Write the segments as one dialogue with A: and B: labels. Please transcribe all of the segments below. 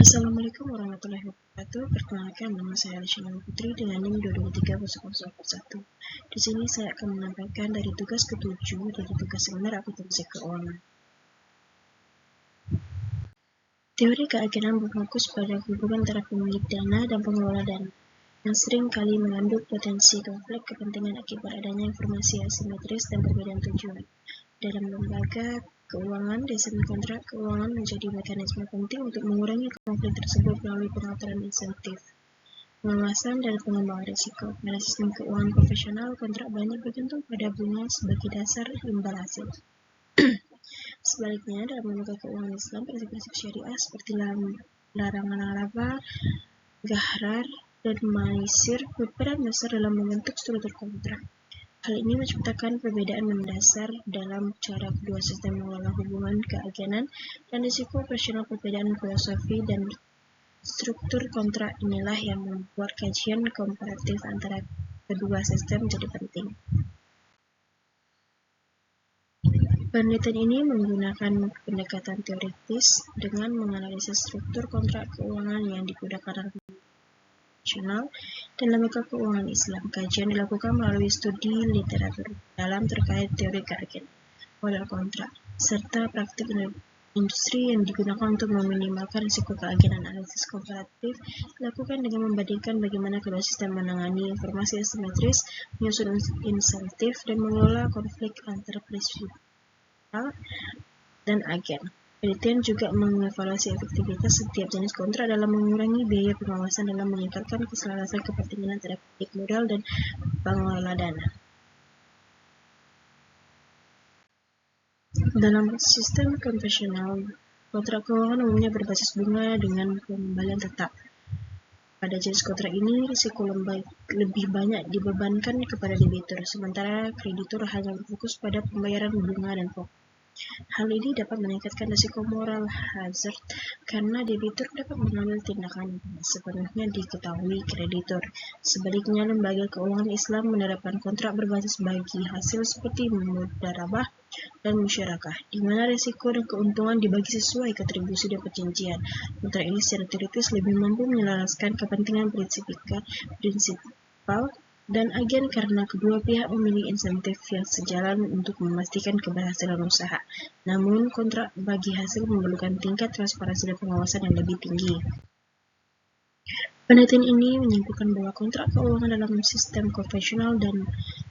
A: Assalamualaikum warahmatullahi wabarakatuh. Perkenalkan, nama saya Alicia Putri dengan NIM 2230041. Di sini saya akan menyampaikan dari tugas ke-7 dari tugas seminar akuntansi keuangan. Teori keagenan berfokus pada hubungan antara pemilik dana dan pengelola dana, yang sering kali mengandung potensi konflik kepentingan akibat adanya informasi asimetris dan perbedaan tujuan. Dalam lembaga keuangan, desain kontrak keuangan menjadi mekanisme penting untuk mengurangi konflik tersebut melalui pengaturan insentif, pengawasan, dan pengembangan risiko. Pada sistem keuangan profesional, kontrak banyak bergantung pada bunga sebagai dasar imbal hasil. Sebaliknya, dalam lembaga keuangan Islam, prinsip-prinsip syariah seperti larangan laba, gharar, dan maisir berperan besar dalam membentuk struktur kontrak. Hal ini menciptakan perbedaan mendasar dalam cara kedua sistem mengelola hubungan keagenan dan risiko operasional. Perbedaan filosofi dan struktur kontrak inilah yang membuat kajian komparatif antara kedua sistem menjadi penting. Penelitian ini menggunakan pendekatan teoritis dengan menganalisis struktur kontrak keuangan yang digunakan dalam nasional dan lembaga keuangan Islam. Kajian dilakukan melalui studi literatur dalam terkait teori keagenan, model kontrak, serta praktik industri yang digunakan untuk meminimalkan risiko keagenan. Analisis komparatif dilakukan dengan membandingkan bagaimana kedua sistem menangani informasi asimetris, menyusun insentif, dan mengelola konflik antara prinsipal dan agen. Penelitian juga mengevaluasi efektivitas setiap jenis kontrak dalam mengurangi biaya pengawasan dalam meningkatkan keselarasan kepentingan antara pemilik modal dan pengelola dana. Dalam sistem konvensional, kontrak keuangan umumnya berbasis bunga dengan pengembalian tetap. Pada jenis kontrak ini, risiko lebih banyak dibebankan kepada debitur, sementara kreditur hanya berfokus pada pembayaran bunga dan pokok. Hal ini dapat meningkatkan risiko moral hazard karena debitur dapat mengambil tindakan yang sepenuhnya diketahui kreditur. Sebaliknya, lembaga keuangan Islam menerapkan kontrak berbasis bagi hasil seperti mudharabah dan musyarakah, di mana risiko dan keuntungan dibagi sesuai kontribusi dan perjanjian. Kontrak ini secara teoritis lebih mampu menyelaraskan kepentingan prinsipal dan agen karena kedua pihak memiliki insentif yang sejalan untuk memastikan keberhasilan usaha. Namun, kontrak bagi hasil memerlukan tingkat transparansi dan pengawasan yang lebih tinggi. Penelitian ini menyimpulkan bahwa kontrak keuangan dalam sistem konvensional dan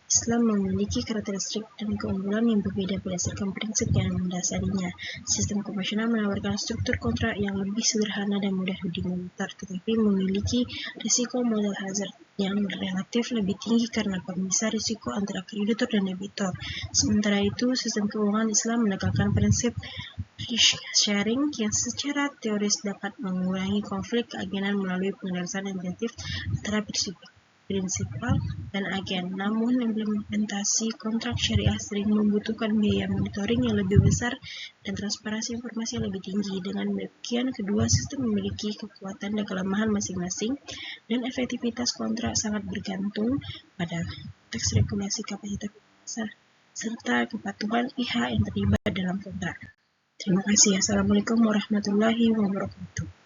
A: Islam memiliki karakteristik dan keunggulan yang berbeda berdasarkan prinsip yang mendasarinya. Sistem konvensional menawarkan struktur kontrak yang lebih sederhana dan mudah dimonitor, tetapi memiliki risiko modal hazard yang relatif lebih tinggi karena pemisah risiko antara kreditur dan debitur. Sementara itu, sistem keuangan Islam menegakkan prinsip risk sharing yang secara teoris dapat mengurangi konflik keagenan melalui penyelesaian insentif antara prinsipal dan agen. Namun, implementasi kontrak syariah sering membutuhkan biaya monitoring yang lebih besar dan transparansi informasi yang lebih tinggi. Dengan demikian, kedua sistem memiliki kekuatan dan kelemahan masing-masing, dan efektivitas kontrak sangat bergantung pada konteks regulasi kapasitas pasar serta kepatuhan pihak yang terlibat dalam kontrak. Terima kasih. Assalamualaikum warahmatullahi wabarakatuh.